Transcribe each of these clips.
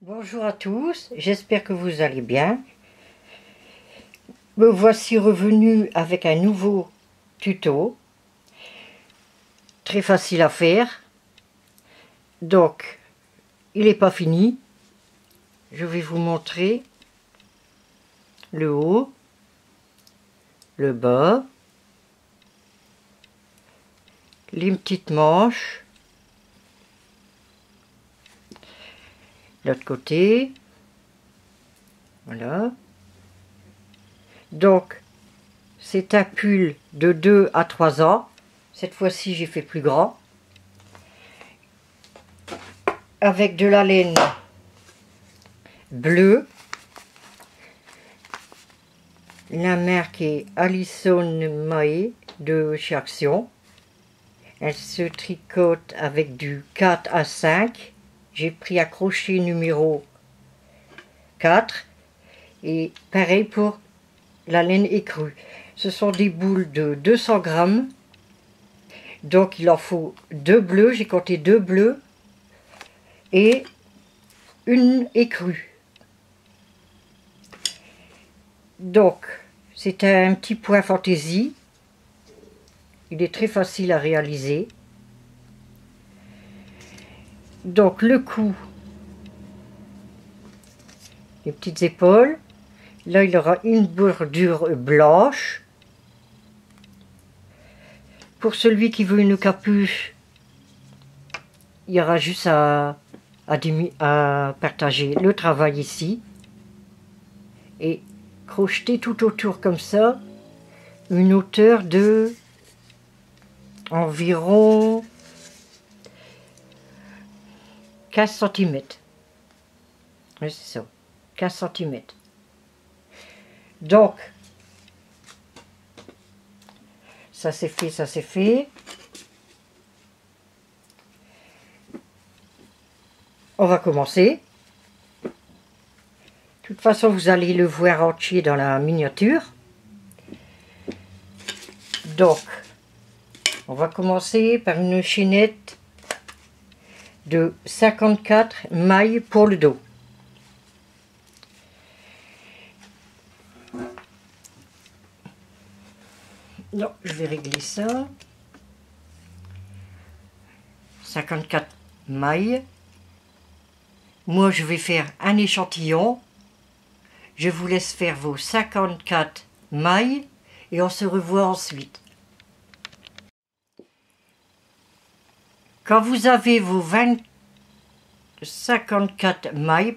Bonjour à tous, j'espère que vous allez bien. Me voici revenu avec un nouveau tuto, très facile à faire. Donc, il n'est pas fini. Je vais vous montrer le haut, le bas, les petites manches, l'autre côté, voilà. Donc, c'est un pull de 2 à 3 ans. Cette fois-ci, j'ai fait plus grand. Avec de la laine bleue. La marque est Alison Mae de chez Action. Elle se tricote avec du 4 à 5. J'ai pris un crochet numéro 4. Et pareil pour la laine écrue. Ce sont des boules de 200 grammes. Donc il en faut 2 bleus. J'ai compté 2 bleus. Et une écrue. Donc, c'est un petit point fantaisie. Il est très facile à réaliser. Donc, le cou, les petites épaules. Là, il aura une bordure blanche. Pour celui qui veut une capuche, il y aura juste à partager le travail ici. Et crocheter tout autour comme ça, une hauteur de environ 15 cm. Oui, c'est ça, 15 cm. Donc, ça c'est fait, ça c'est fait. On va commencer. De toute façon, vous allez le voir entier dans la miniature. Donc, on va commencer par une chaînette de 54 mailles pour le dos. Non, je vais régler ça. 54 mailles. Moi, je vais faire un échantillon. Je vous laisse faire vos 54 mailles et on se revoit ensuite. Quand vous avez vos 54 mailles,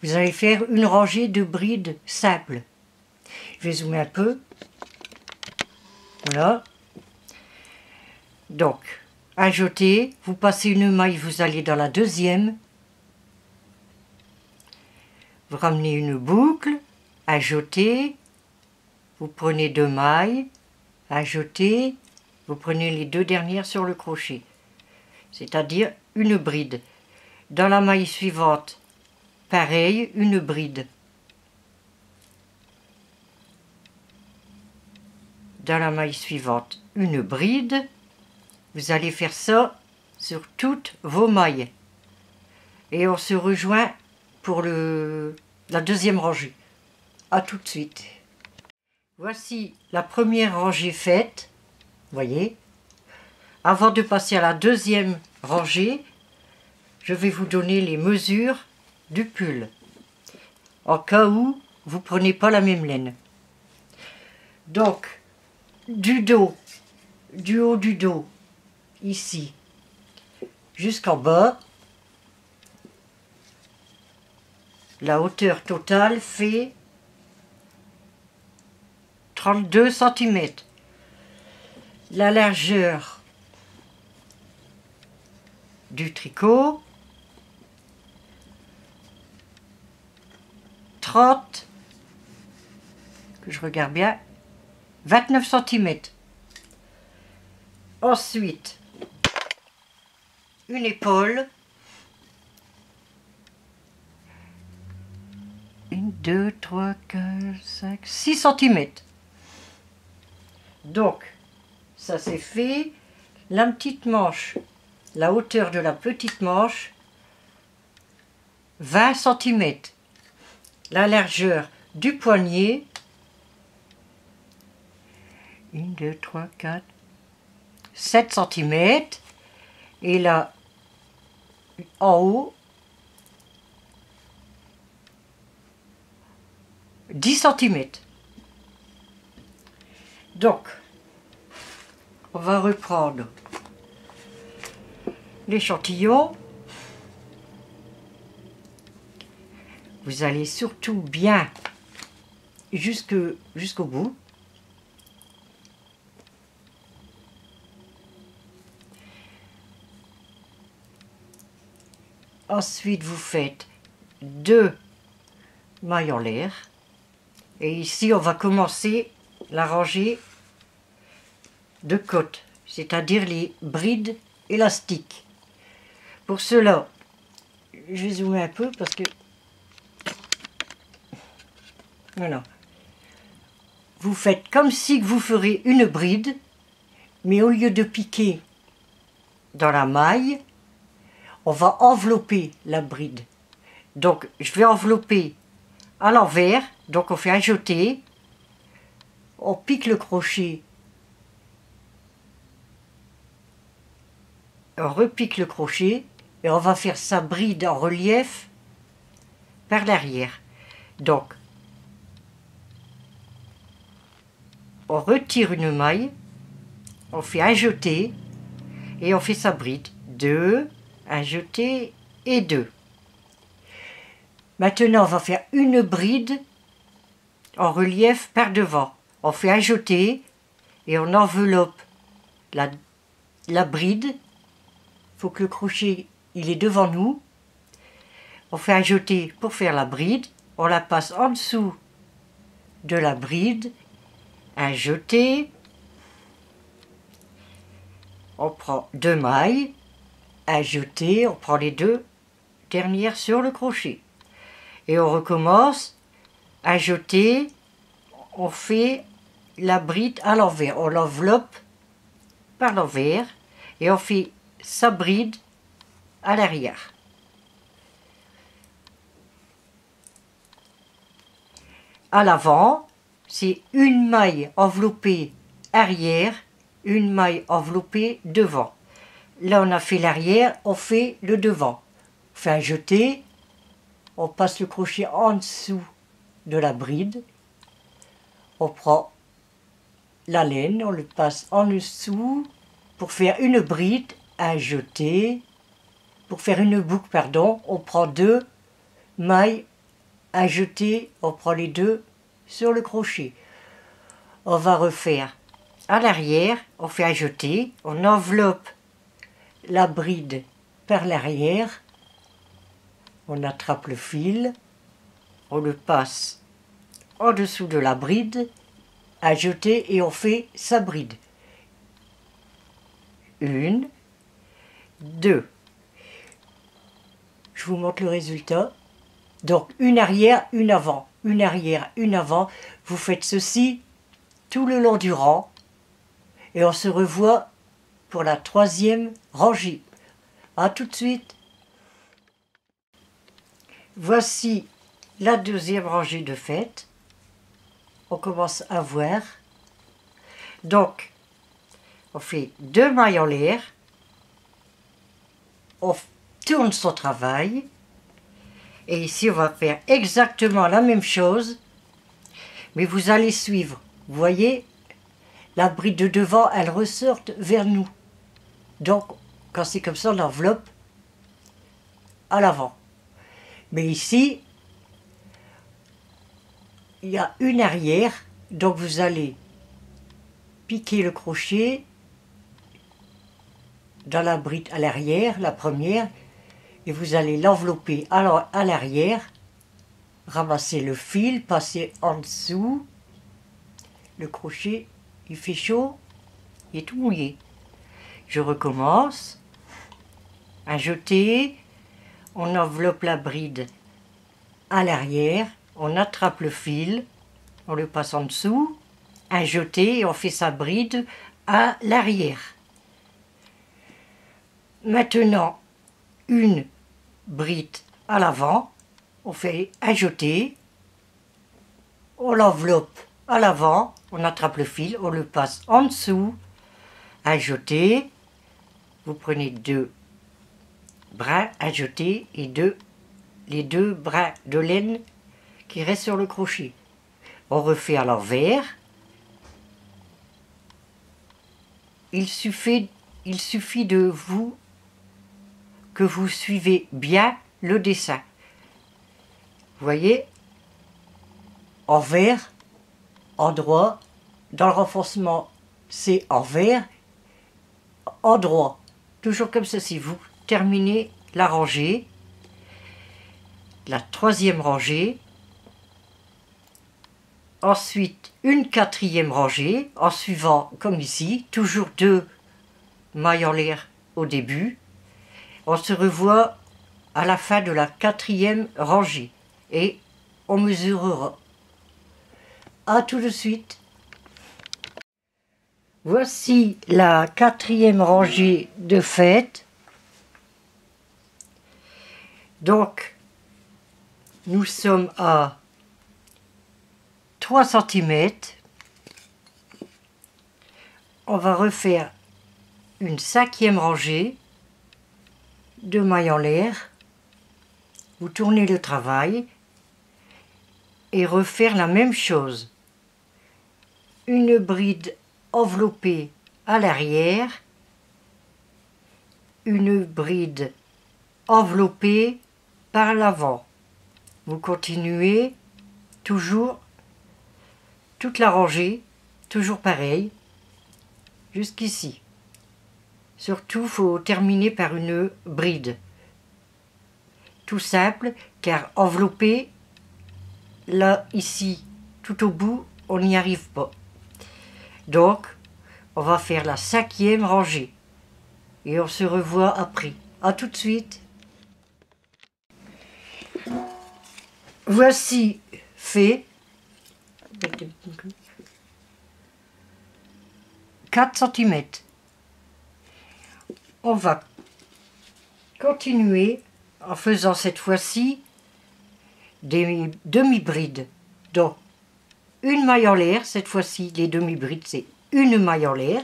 vous allez faire une rangée de brides simples. Je vais zoomer un peu. Voilà. Donc, un jeté, vous passez une maille, vous allez dans la deuxième. Vous ramenez une boucle, un jeté, vous prenez 2 mailles, un jeté, vous prenez les 2 dernières sur le crochet, c'est-à-dire une bride. Dans la maille suivante, pareil, une bride. Dans la maille suivante, une bride. Vous allez faire ça sur toutes vos mailles. Et on se rejoint pour la deuxième rangée. A tout de suite. Voici la première rangée faite. Voyez. Avant de passer à la deuxième rangée, je vais vous donner les mesures du pull. En cas où vous ne prenez pas la même laine. Donc, du dos, du haut du dos, ici, jusqu'en bas, la hauteur totale fait 32 cm. La largeur du tricot, 30, que je regarde bien, 29 cm. Ensuite, une épaule. 1, 2, 3, 4, 5, 6 cm. Donc, ça c'est fait. La petite manche, la hauteur de la petite manche, 20 cm. La largeur du poignet, 1, 2, 3, 4, 7 cm. Et là, en haut, 10 cm. Donc, on va reprendre l'échantillon. Vous allez surtout bien jusqu'au bout. Ensuite, vous faites 2 mailles en l'air. Et ici, on va commencer la rangée de côtes, c'est-à-dire les brides élastiques. Pour cela, je vais zoomer un peu parce que... Voilà. Vous faites comme si vous ferez une bride, mais au lieu de piquer dans la maille, on va envelopper la bride. Donc, je vais envelopper à l'envers. Donc, on fait un jeté. On pique le crochet. On repique le crochet. Et on va faire sa bride en relief par l'arrière. Donc, on retire une maille. On fait un jeté. Et on fait sa bride. 2, un jeté et 2. Maintenant, on va faire une bride en relief par devant. On fait un jeté et on enveloppe la bride. Il faut que le crochet il est devant nous. On fait un jeté pour faire la bride. On la passe en dessous de la bride. Un jeté. On prend 2 mailles. Un jeté. On prend les 2 dernières sur le crochet. Et on recommence à jeter, on fait la bride à l'envers, on l'enveloppe par l'envers et on fait sa bride à l'arrière. À l'avant, c'est une maille enveloppée arrière, une maille enveloppée devant. Là on a fait l'arrière, on fait le devant. On fait un jeté. On passe le crochet en dessous de la bride. On prend la laine, on le passe en dessous pour faire une bride, un jeté. Pour faire une boucle, pardon, on prend 2 mailles, un jeté, on prend les 2 sur le crochet. On va refaire à l'arrière, on fait un jeté, on enveloppe la bride par l'arrière. On attrape le fil, on le passe en dessous de la bride, à jeter et on fait sa bride. 1, 2. Je vous montre le résultat. Donc une arrière, une avant, une arrière, une avant. Vous faites ceci tout le long du rang et on se revoit pour la 3e rangée. A tout de suite. Voici la 2e rangée de faite. On commence à voir. Donc, on fait 2 mailles en l'air. On tourne son travail. Et ici, on va faire exactement la même chose. Mais vous allez suivre. Vous voyez, la bride de devant, elle ressort vers nous. Donc, quand c'est comme ça, on enveloppe à l'avant. Mais ici, il y a une arrière, donc vous allez piquer le crochet dans la bride à l'arrière, la première, et vous allez l'envelopper à l'arrière, ramasser le fil, passer en dessous, le crochet, il fait chaud, il est tout mouillé. Je recommence, un jeté, on enveloppe la bride à l'arrière, on attrape le fil, on le passe en dessous, un jeté et on fait sa bride à l'arrière. Maintenant, une bride à l'avant, on fait un jeté, on l'enveloppe à l'avant, on attrape le fil, on le passe en dessous, un jeté, vous prenez 2 brins à jeter et les 2 brins de laine qui restent sur le crochet. On refait à l'envers. Il suffit que vous suivez bien le dessin. Vous voyez, envers, endroit, dans le renforcement c'est envers, endroit. Toujours comme ceci, vous terminez la rangée, la 3e rangée, ensuite une 4e rangée, en suivant comme ici, toujours 2 mailles en l'air au début. On se revoit à la fin de la 4e rangée et on mesurera. À tout de suite. Voici la 4e rangée de faite. Donc, nous sommes à 3 cm. On va refaire une 5e rangée de mailles en l'air. Vous tournez le travail et refaire la même chose. Une bride enveloppée à l'arrière, une bride enveloppée par l'avant. Vous continuez toujours toute la rangée, toujours pareil, jusqu'ici. Surtout, il faut terminer par une bride. Tout simple, car enveloppé, là, ici, tout au bout, on n'y arrive pas. Donc, on va faire la 5e rangée. Et on se revoit après. À tout de suite. Voici fait 4 cm. On va continuer en faisant cette fois-ci des demi-brides. Donc, une maille en l'air, cette fois-ci, les demi-brides, c'est une maille en l'air.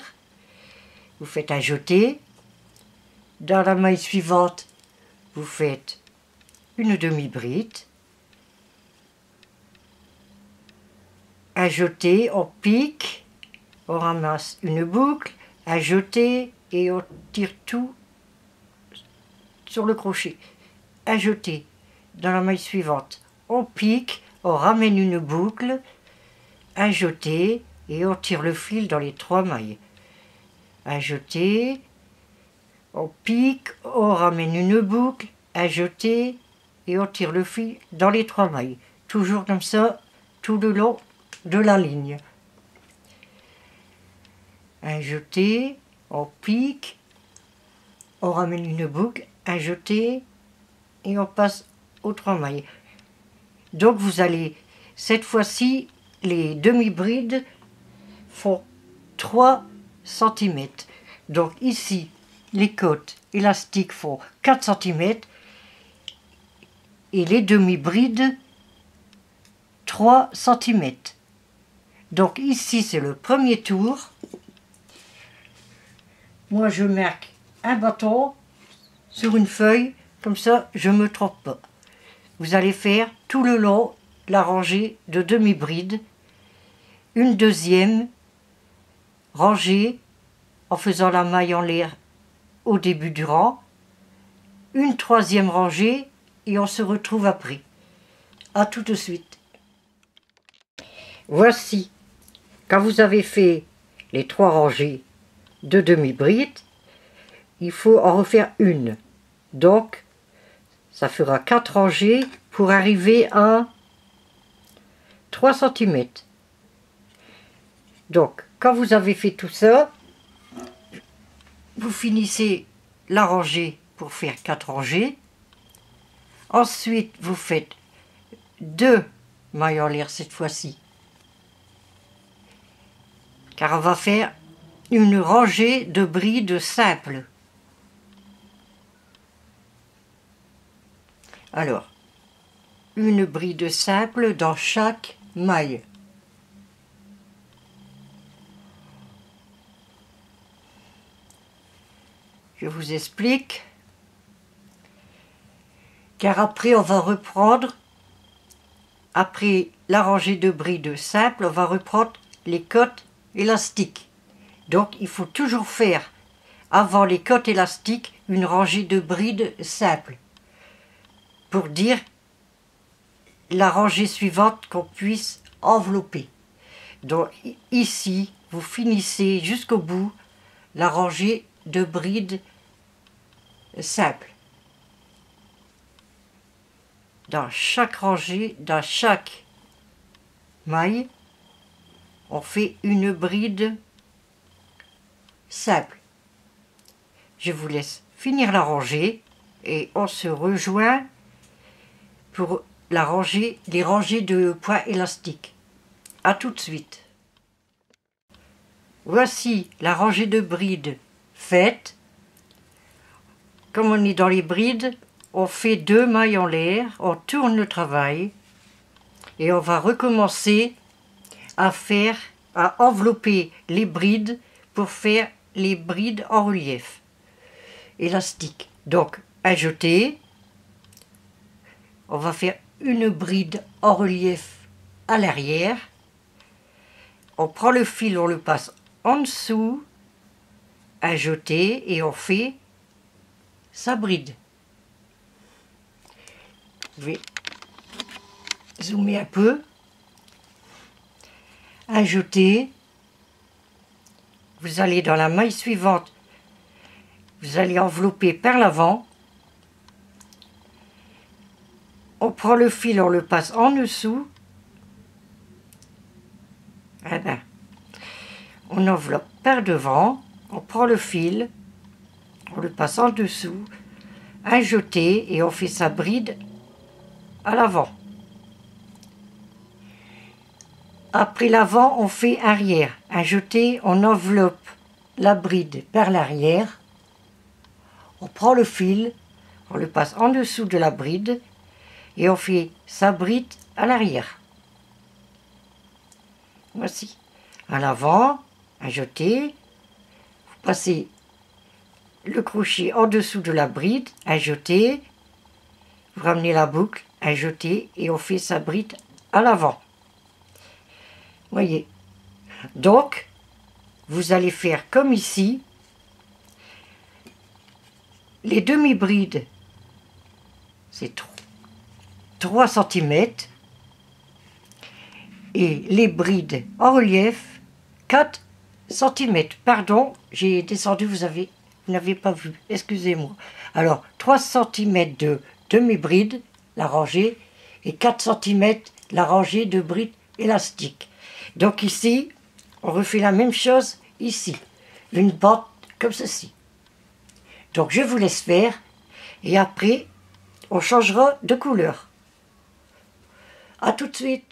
Vous faites un jeté. Dans la maille suivante, vous faites une demi-bride. Un jeté, on pique, on ramasse une boucle, un jeté et on tire tout sur le crochet. Un jeté. Dans la maille suivante, on pique, on ramène une boucle, un jeté et on tire le fil dans les 3 mailles. Un jeté, on pique, on ramène une boucle, un jeté et on tire le fil dans les 3 mailles. Toujours comme ça, tout le long de la ligne. Un jeté, on pique, on ramène une boucle, un jeté et on passe aux 3 mailles. Donc vous allez, cette fois-ci, les demi-brides font 3 cm. Donc ici, les côtes élastiques font 4 cm et les demi-brides 3 cm. Donc ici, c'est le premier tour. Moi, je marque un bâton sur une feuille, comme ça, je ne me trompe pas. Vous allez faire tout le long la rangée de demi-brides, une 2e rangée en faisant la maille en l'air au début du rang, une 3e rangée et on se retrouve après. À tout de suite. Voici, quand vous avez fait les 3 rangées de demi-brides, il faut en refaire une. Donc, ça fera 4 rangées pour arriver à 3 cm. Donc, quand vous avez fait tout ça, vous finissez la rangée pour faire 4 rangées. Ensuite, vous faites 2 mailles en l'air cette fois-ci. Car on va faire une rangée de brides simples. Alors, une bride simple dans chaque maille. Je vous explique, car après on va reprendre, après la rangée de brides simples, on va reprendre les côtes élastiques. Donc il faut toujours faire, avant les côtes élastiques, une rangée de brides simples, pour dire la rangée suivante qu'on puisse envelopper. Donc ici, vous finissez jusqu'au bout la rangée de brides simples. Dans chaque rangée, dans chaque maille, on fait une bride simple. Je vous laisse finir la rangée et on se rejoint pour la rangée, les rangées de points élastiques. A tout de suite. Voici la rangée de brides faite. Comme on est dans les brides, on fait 2 mailles en l'air, on tourne le travail et on va recommencer à envelopper les brides pour faire les brides en relief élastique. Donc à jeter, on va faire une bride en relief à l'arrière, on prend le fil, on le passe en dessous, à jeter et on fait sa bride. Je vais zoomer un peu. À jeter, vous allez dans la maille suivante, vous allez envelopper par l'avant. On prend le fil, on le passe en dessous. Voilà. On enveloppe par devant, on prend le fil, on le passe en dessous, un jeté et on fait sa bride à l'avant. Après l'avant, on fait arrière. Un jeté, on enveloppe la bride par l'arrière. On prend le fil, on le passe en dessous de la bride et on fait sa bride à l'arrière. Voici. À l'avant, un jeté, vous passez le crochet en dessous de la bride, un jeté, vous ramenez la boucle, un jeté et on fait sa bride à l'avant. Voyez. Donc, vous allez faire comme ici, les demi-brides, c'est 3 cm, et les brides en relief, 4 cm. Pardon, j'ai descendu, vous n'avez pas vu, excusez-moi. Alors, 3 cm de demi-bride, la rangée, et 4 cm la rangée de brides élastiques. Donc ici, on refait la même chose ici, une bande comme ceci. Donc je vous laisse faire, et après, on changera de couleur. A tout de suite.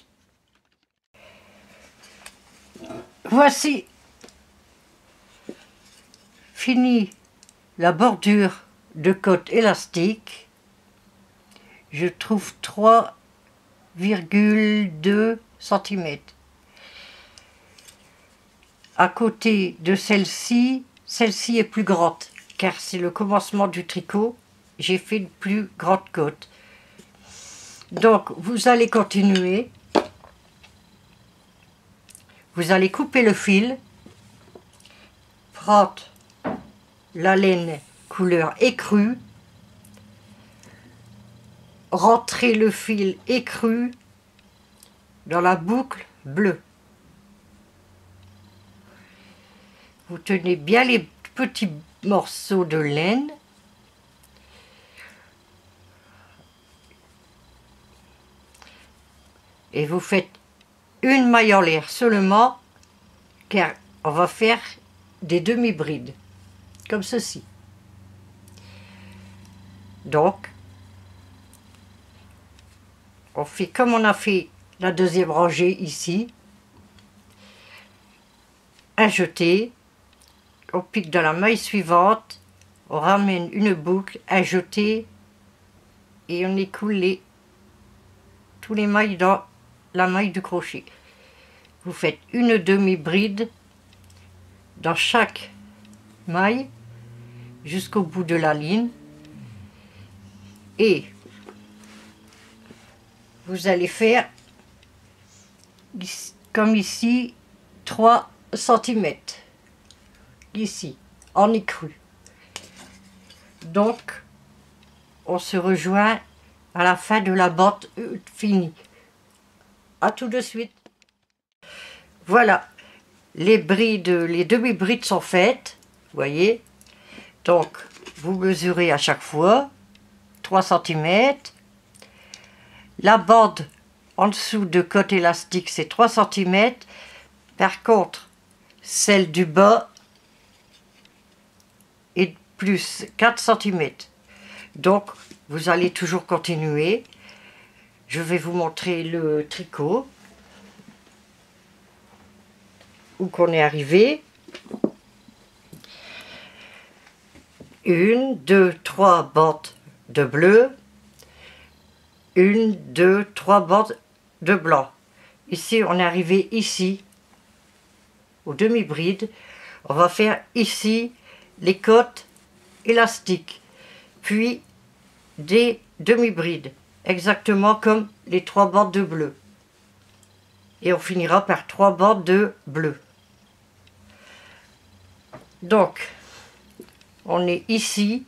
Voici fini la bordure de côte élastique. Je trouve 3,2 cm. À côté de celle-ci est plus grande, car c'est le commencement du tricot. J'ai fait une plus grande côte. Donc, vous allez continuer. Vous allez couper le fil, prendre la laine couleur écrue, rentrer le fil écru dans la boucle bleue. Vous tenez bien les petits morceaux de laine. Et vous faites une maille en l'air seulement, car on va faire des demi-brides, comme ceci. Donc, on fait comme on a fait la deuxième rangée ici. Un jeté, on pique dans la maille suivante, on ramène une boucle, un jeté, et on écoule tous les mailles dans la maille du crochet. Vous faites une demi-bride dans chaque maille jusqu'au bout de la ligne et vous allez faire comme ici 3 cm ici en écru. Donc on se rejoint à la fin de la botte finie. À tout de suite. Voilà, les demi-brides sont faites, vous voyez. Donc vous mesurez à chaque fois 3 cm. La bande en dessous de côté élastique c'est 3 cm. Par contre, celle du bas est plus 4 cm. Donc vous allez toujours continuer. Je vais vous montrer le tricot où qu'on est arrivé. 1, 2, 3 bandes de bleu, 1, 2, 3 bandes de blanc. Ici on est arrivé ici aux demi-brides. On va faire ici les côtes élastiques, puis des demi-brides, exactement comme les 3 bandes de bleu. Et on finira par 3 bandes de bleu. Donc, on est ici.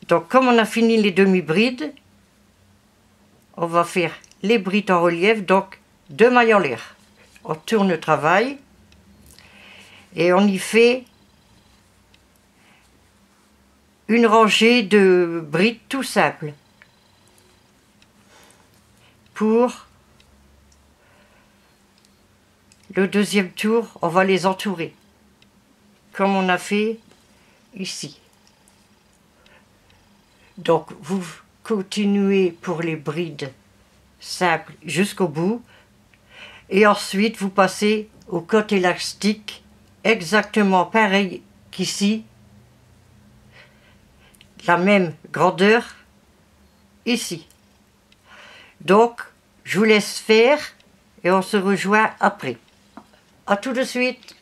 Donc, comme on a fini les demi-brides, on va faire les brides en relief, donc 2 mailles en l'air. On tourne le travail et on y fait une rangée de brides tout simple. Pour le deuxième tour, on va les entourer, comme on a fait ici. Donc vous continuez pour les brides simples jusqu'au bout et ensuite vous passez au côté élastique exactement pareil qu'ici, la même grandeur ici. Donc je vous laisse faire et on se rejoint après. À tout de suite.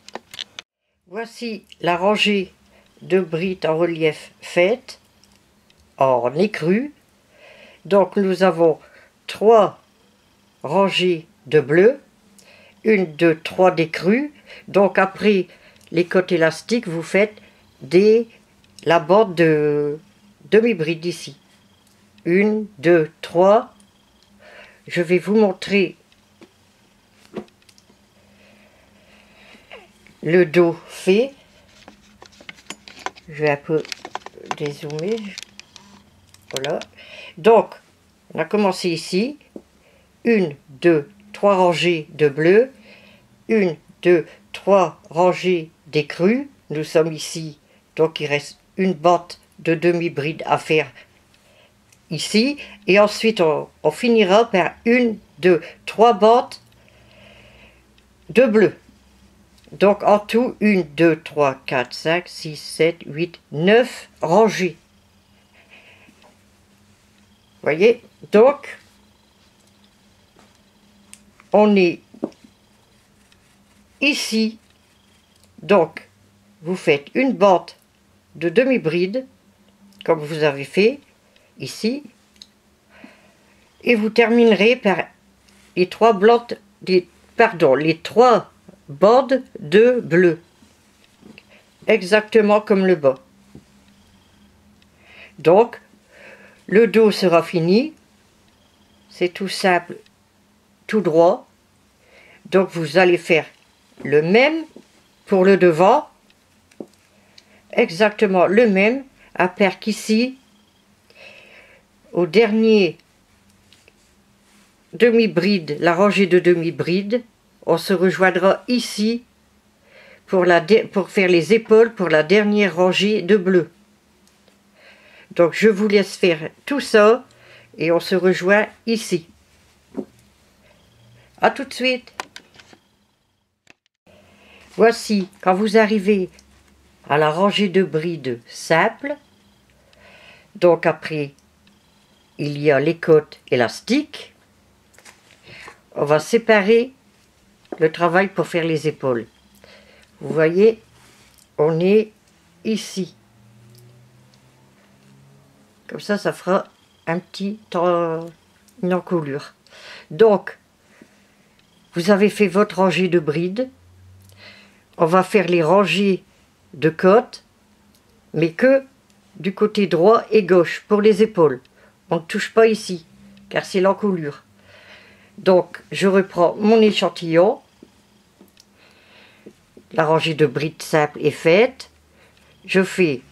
Voici la rangée de brides en relief faite en écru. Donc nous avons 3 rangées de bleu, 1, 2, 3 d'écru. Donc après les côtés élastiques, vous faites la bande de demi-bride ici. 1, 2, 3. Je vais vous montrer le dos fait. Je vais un peu dézoomer. Voilà. Donc, on a commencé ici. 1, 2, 3 rangées de bleu. 1, 2, 3 rangées d'écru. Nous sommes ici. Donc, il reste une bande de demi-bride à faire ici. Et ensuite, on finira par 1, 2, 3 bandes de bleu. Donc en tout, 1, 2, 3, 4, 5, 6, 7, 8, 9 rangées. Voyez, donc on est ici. Donc vous faites une bande de demi-bride, comme vous avez fait ici. Et vous terminerez par les 3 bandes, les 3 bandes de bleu, exactement comme le bas. Donc le dos sera fini, c'est tout simple, tout droit. Donc vous allez faire le même pour le devant, exactement le même, à part qu'ici au dernier demi-bride, la rangée de demi-bride, on se rejoindra ici pour faire les épaules pour la dernière rangée de bleu. Donc je vous laisse faire tout ça et on se rejoint ici. À tout de suite. Voici, quand vous arrivez à la rangée de brides simple, donc après il y a les côtes élastiques. On va séparer le travail pour faire les épaules. Vous voyez, on est ici. Comme ça fera un petit une encolure. Donc, vous avez fait votre rangée de brides. On va faire les rangées de côtes, mais que du côté droit et gauche pour les épaules. On ne touche pas ici, car c'est l'encolure. Donc, je reprends mon échantillon. La rangée de brides simple est faite. Je fais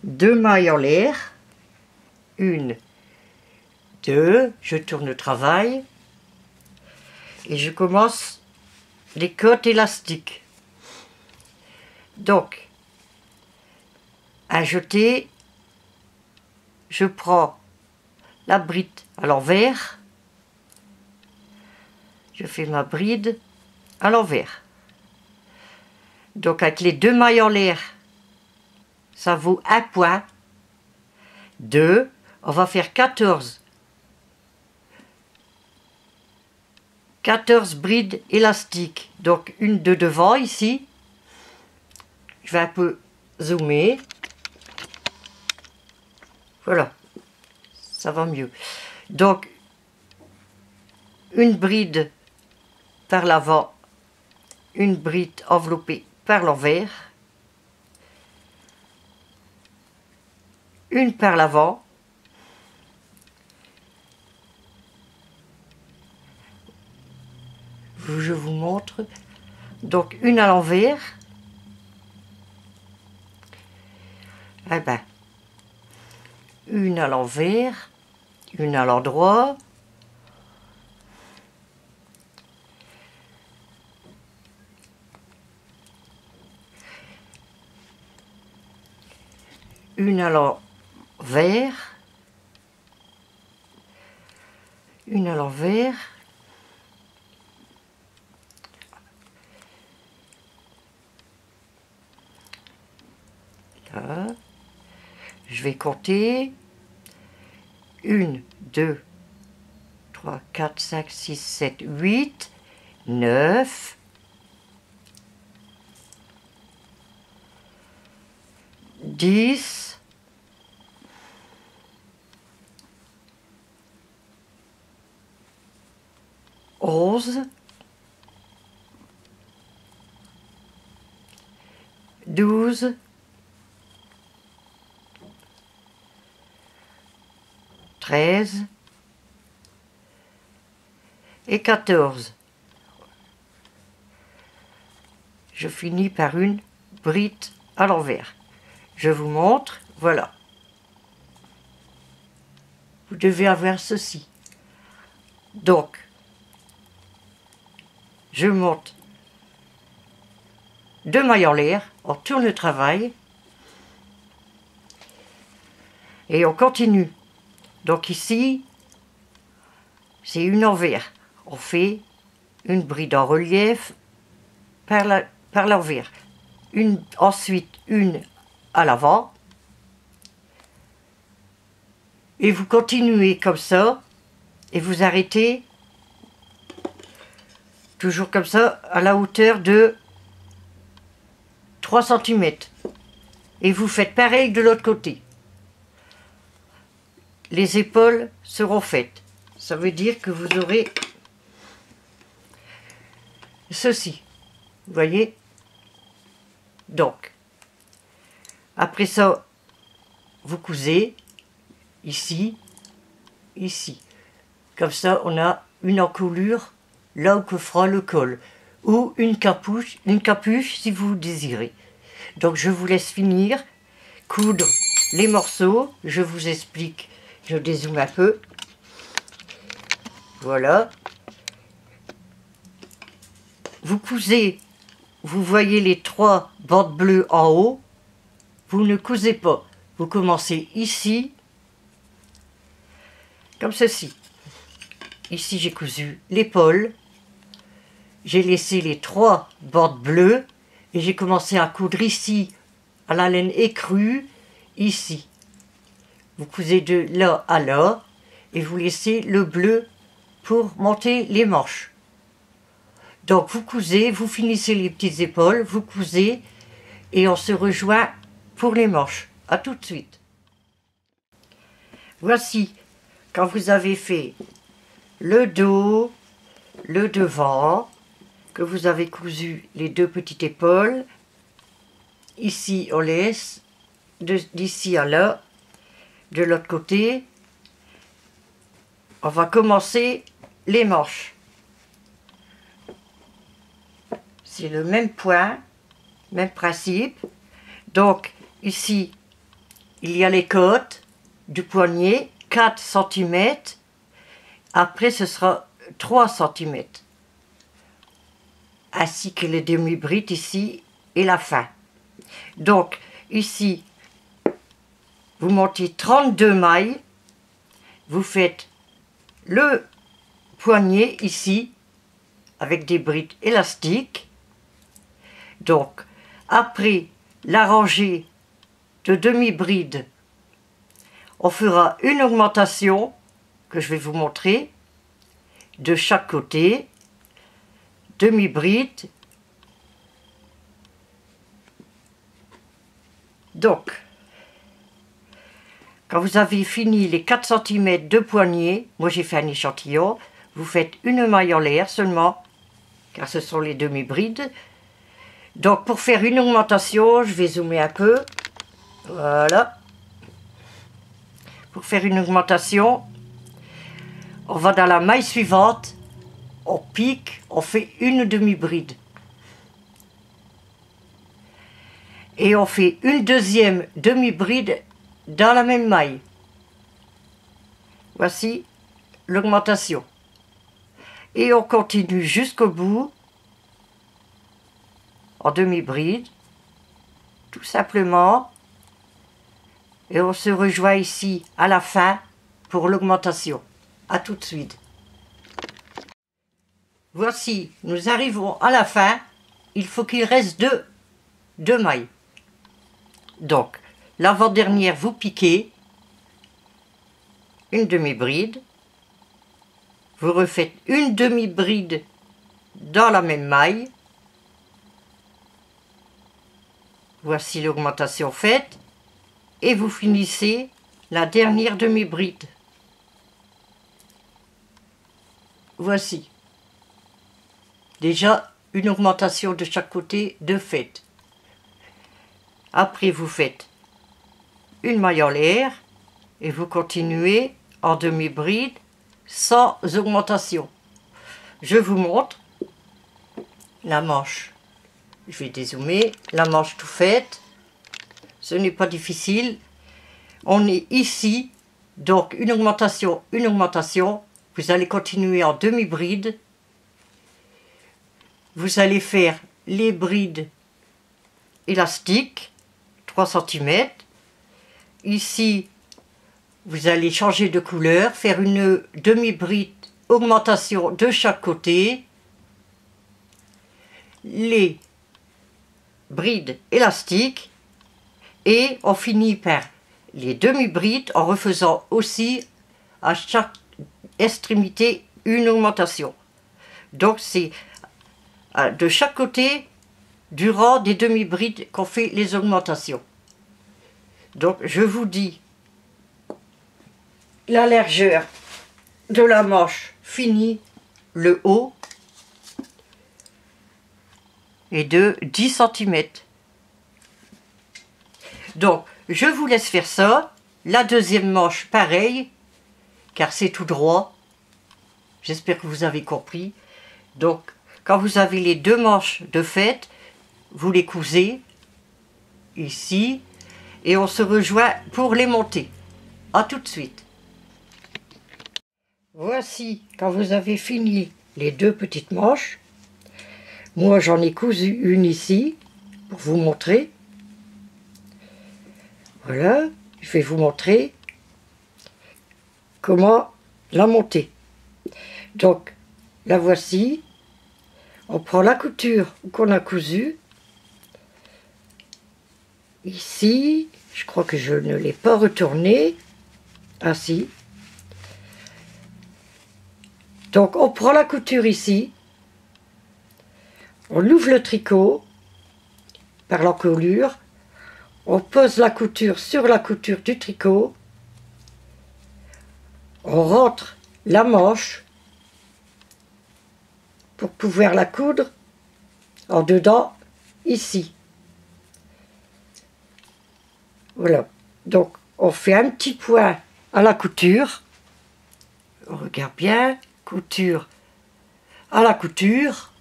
2 mailles en l'air. 1, 2, je tourne le travail. Et je commence les côtes élastiques. Donc, à jeter, je prends la bride à l'envers. Je fais ma bride à l'envers. Donc avec les 2 mailles en l'air, ça vaut 1 point. 2, on va faire 14 brides élastiques. Donc une de devant ici. Je vais un peu zoomer. Voilà, ça va mieux. Donc une bride par l'avant, une bride enveloppée par l'envers, une par l'avant, je vous montre, donc une à l'envers, eh ben, une à l'envers, une à l'endroit, une à l'envers, une à l'envers, là, je vais compter 1, 2, 3, 4, 5, 6, 7, 8, 9, 10, 11, 12, 13 et 14. Je finis par une bride à l'envers. Je vous montre, voilà. Vous devez avoir ceci. Donc, je monte 2 mailles en l'air, on tourne le travail et on continue. Donc ici, c'est une envers. On fait une bride en relief par l'envers. Ensuite, une à l'avant. Et vous continuez comme ça. Et vous arrêtez toujours comme ça à la hauteur de 3 cm. Et vous faites pareil de l'autre côté. Les épaules seront faites. Ça veut dire que vous aurez ceci. Vous voyez? Donc, après ça, vous cousez ici, ici. Comme ça, on a une encolure là où que fera le col. Ou une capuche si vous désirez. Donc, je vous laisse finir, coudre les morceaux. Je vous explique. Je dézoome un peu. Voilà. Vous cousez, vous voyez les 3 bandes bleues en haut. Vous ne cousez pas. Vous commencez ici, comme ceci. Ici, j'ai cousu l'épaule. J'ai laissé les 3 bandes bleues et j'ai commencé à coudre ici, à la laine écrue, ici. Vous cousez de là à là et vous laissez le bleu pour monter les manches. Donc vous cousez, vous finissez les petites épaules, vous cousez et on se rejoint pour les manches. À tout de suite. Voici quand vous avez fait le dos, le devant, que vous avez cousu les deux petites épaules. Ici on laisse, d'ici à là, de l'autre côté. On va commencer les manches. C'est le même point, même principe. Donc ici, il y a les côtes du poignet, 4 cm. Après, ce sera 3 cm. Ainsi que les demi-brides ici et la fin. Donc ici, vous montez 32 mailles. Vous faites le poignet ici avec des brides élastiques. Donc après la rangée de demi-bride, on fera une augmentation que je vais vous montrer de chaque côté, demi-bride. Donc quand vous avez fini les 4 cm de poignet, moi j'ai fait un échantillon, vous faites une maille en l'air seulement, car ce sont les demi-brides. Donc pour faire une augmentation, je vais zoomer un peu, voilà. Pour faire une augmentation, on va dans la maille suivante, on pique, on fait une demi-bride. Et on fait une deuxième demi-bride dans la même maille. Voici l'augmentation. Et on continue jusqu'au bout en demi-bride, tout simplement. Et on se rejoint ici à la fin pour l'augmentation. À tout de suite. Voici, nous arrivons à la fin. Il faut qu'il reste deux mailles. Donc, l'avant-dernière, vous piquez une demi-bride. Vous refaites une demi-bride dans la même maille. Voici l'augmentation faite. Et vous finissez la dernière demi-bride. Voici. Déjà une augmentation de chaque côté de fait. Après vous faites une maille en l'air et vous continuez en demi-bride sans augmentation. Je vous montre la manche. Je vais dézoomer, la manche tout faite. Ce n'est pas difficile. On est ici, donc une augmentation, une augmentation. Vous allez continuer en demi-bride. Vous allez faire les brides élastiques, 3 cm. Ici, vous allez changer de couleur, faire une demi-bride augmentation de chaque côté. Les brides élastiques. Et on finit par les demi-brides en refaisant aussi à chaque extrémité une augmentation. Donc c'est de chaque côté durant des demi-brides qu'on fait les augmentations. Donc je vous dis la largeur de la manche finie, le haut est de 10 cm. Donc, je vous laisse faire ça. La deuxième manche, pareil, car c'est tout droit. J'espère que vous avez compris. Donc, quand vous avez les deux manches de fait, vous les cousez ici et on se rejoint pour les monter. À tout de suite. Voici quand vous avez fini les deux petites manches. Moi, j'en ai cousu une ici pour vous montrer. Voilà, je vais vous montrer comment la monter. Donc, la voici. On prend la couture qu'on a cousue. Ici, je crois que je ne l'ai pas retournée. Ah si. Donc on prend la couture ici, on ouvre le tricot par l'encolure, on pose la couture sur la couture du tricot, on rentre la manche pour pouvoir la coudre en dedans ici. Voilà, donc on fait un petit point à la couture, on regarde bien, couture à la couture,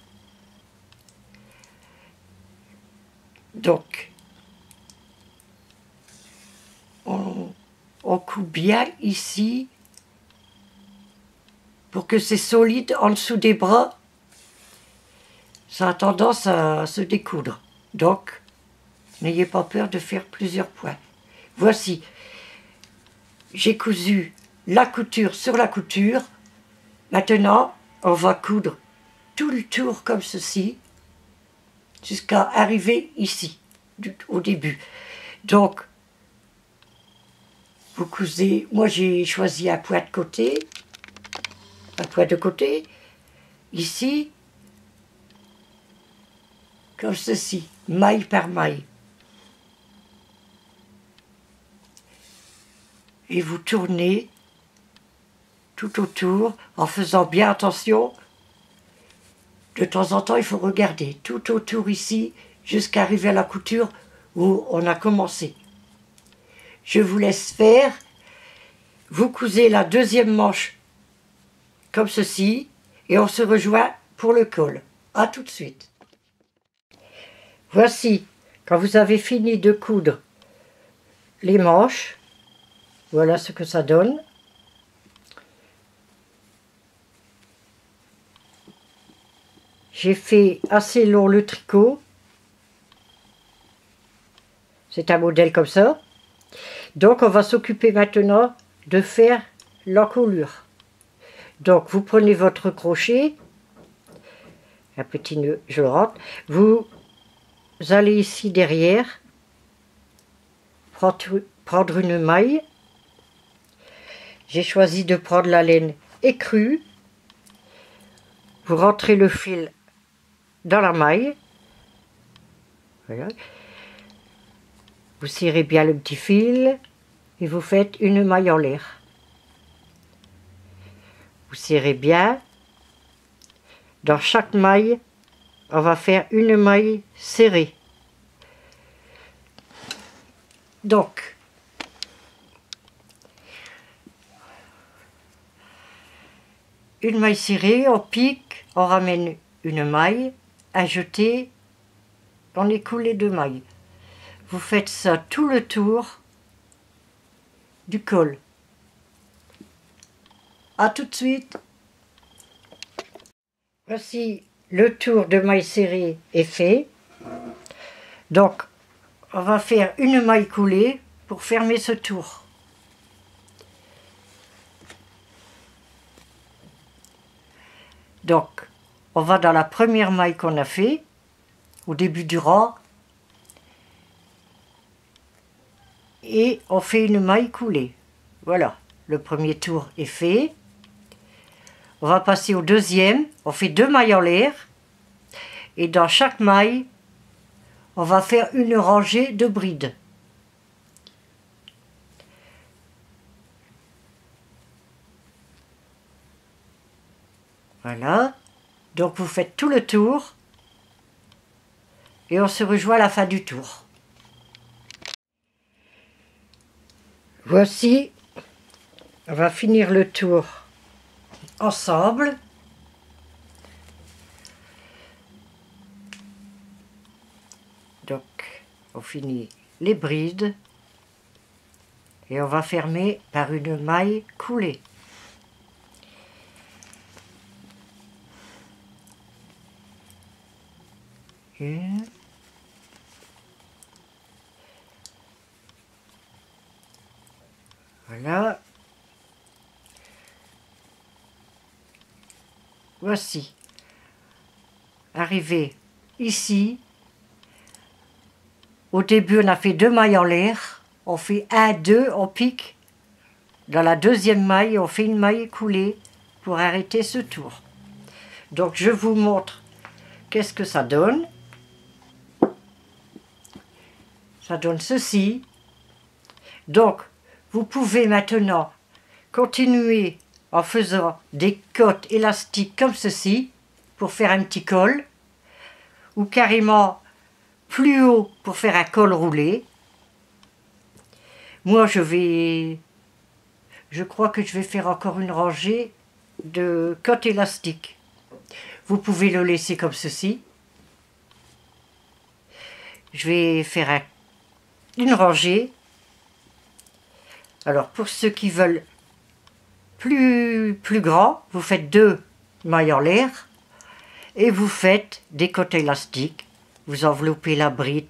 donc on coud bien ici pour que c'est solide en dessous des bras, ça a tendance à se découdre, donc n'ayez pas peur de faire plusieurs points. Voici, j'ai cousu la couture sur la couture. Maintenant, on va coudre tout le tour comme ceci, jusqu'à arriver ici, au début. Donc, vous cousez, moi j'ai choisi un point de côté, ici, comme ceci, maille par maille. Et vous tournez tout autour en faisant bien attention. De temps en temps, il faut regarder tout autour ici jusqu'à arriver à la couture où on a commencé. Je vous laisse faire. Vous cousez la deuxième manche comme ceci et on se rejoint pour le col. À tout de suite. Voici, quand vous avez fini de coudre les manches, voilà ce que ça donne. J'ai fait assez long le tricot. C'est un modèle comme ça. Donc on va s'occuper maintenant de faire l'encolure. Donc vous prenez votre crochet, un petit nœud, je le rentre. Vous allez ici derrière, prendre une maille. J'ai choisi de prendre la laine écrue. Vous rentrez le fil dans la maille. Voilà. Vous serrez bien le petit fil et vous faites une maille en l'air. Vous serrez bien. Dans chaque maille, on va faire une maille serrée. Donc, une maille serrée, on pique, on ramène une maille, un jeté, on écoule les deux mailles. Vous faites ça tout le tour du col. À tout de suite. Voici le tour de maille serrée est fait. Donc, on va faire une maille coulée pour fermer ce tour. Donc, on va dans la première maille qu'on a fait, au début du rang, et on fait une maille coulée. Voilà, le premier tour est fait. On va passer au deuxième, on fait deux mailles en l'air, et dans chaque maille, on va faire une rangée de brides. Voilà, donc vous faites tout le tour et on se rejoint à la fin du tour. Voici, on va finir le tour ensemble. Donc, on finit les brides et on va fermer par une maille coulée. Une. Voilà. Voici. Arrivé ici. Au début, on a fait deux mailles en l'air. On fait un, deux, on pique. Dans la deuxième maille, on fait une maille coulée pour arrêter ce tour. Donc je vous montre qu'est-ce que ça donne. Ça donne ceci. Donc vous pouvez maintenant continuer en faisant des cottes élastiques comme ceci pour faire un petit col, ou carrément plus haut pour faire un col roulé. Moi je crois que je vais faire encore une rangée de cottes élastiques. Vous pouvez le laisser comme ceci. Je vais faire une rangée. Alors pour ceux qui veulent plus grand, vous faites 2 mailles en l'air et vous faites des cottes élastiques. Vous enveloppez la bride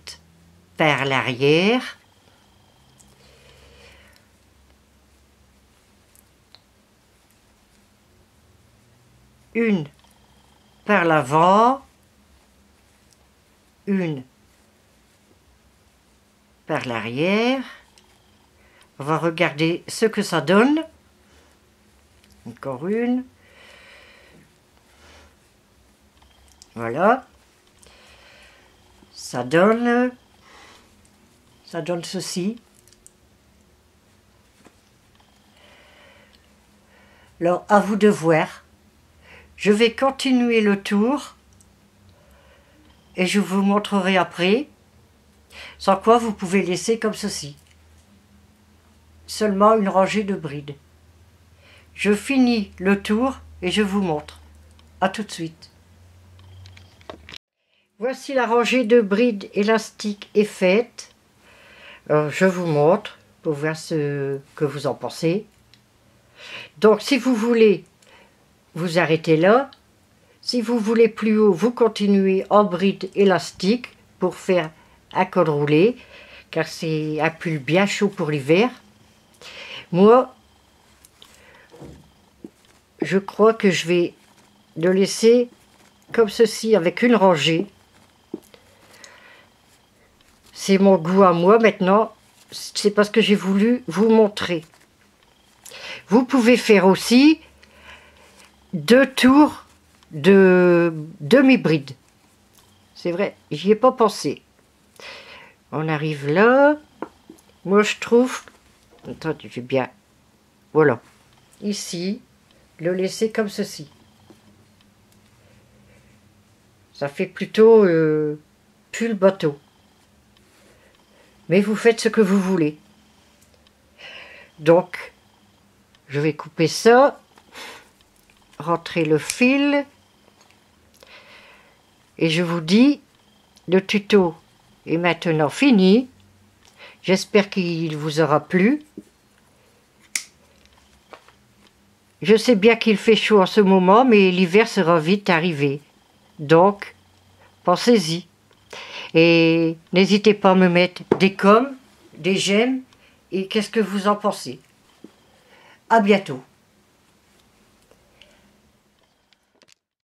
par l'arrière. Une par l'avant, une par l'arrière. On va regarder ce que ça donne. Encore une. Voilà. Ça donne ceci. Alors, à vous de voir. Je vais continuer le tour et je vous montrerai après, sans quoi vous pouvez laisser comme ceci. Seulement une rangée de brides. Je finis le tour et je vous montre. À tout de suite. Voici la rangée de brides élastiques est faite. Alors, je vous montre pour voir ce que vous en pensez. Donc si vous voulez, vous arrêtez là. Si vous voulez plus haut, vous continuez en bride élastique pour faire un col roulé, car c'est un pull bien chaud pour l'hiver. Moi, je crois que je vais le laisser comme ceci avec une rangée. C'est mon goût à moi maintenant, c'est parce que j'ai voulu vous montrer. Vous pouvez faire aussi 2 tours de demi-bride. C'est vrai, j'y ai pas pensé. On arrive là. Moi je trouve... Attendez, j'ai bien... Voilà. Ici, le laisser comme ceci. Ça fait plutôt pull bateau. Mais vous faites ce que vous voulez. Donc, je vais couper ça. Rentrer le fil. Et je vous dis, le tuto est maintenant fini. J'espère qu'il vous aura plu. Je sais bien qu'il fait chaud en ce moment, mais l'hiver sera vite arrivé. Donc, pensez-y. Et n'hésitez pas à me mettre des coms, des j'aime, et qu'est-ce que vous en pensez. À bientôt.